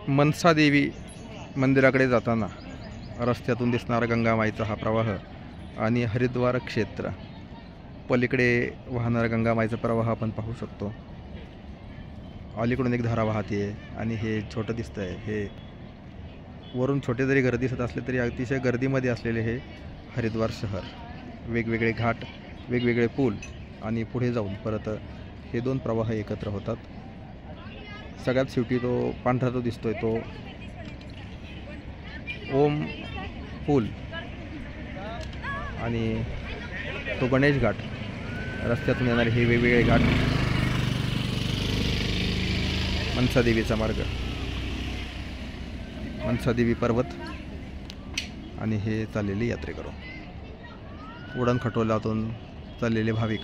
मनसादेवी मंदिराकडे जाताना रस्त्यातून दिसणारा गंगामाईचा हा प्रवाह आणि हरिद्वार क्षेत्र, पलीकडे वाहणारा गंगामाईचा प्रवाह आपण पाहू शकतो। अलीकडून एक धारा वाहते आणि हे छोटं दिसतंय, हे वरून छोटे जरी घर दिसत असले तरी अतिशय गर्दीमध्ये असलेले हे हरिद्वार शहर। वेगवेगळे घाट, वेगवेगळे पूल आणि पुढे जाऊन परत हे दोन प्रवाह एकत्र होतात। सगळ्यात शेवटी तो पांढरा जो दिसतोय तो ओम पूल आणि तो गणेश घाट, रस्त्यातून येणारे हे वेगवेगळे घाट, मनसादेवीचा मार्ग, मनसादेवी पर्वत आणि हे चाललेले यात्रेकरू, उडण खटोल्यातून चाललेले भाविक।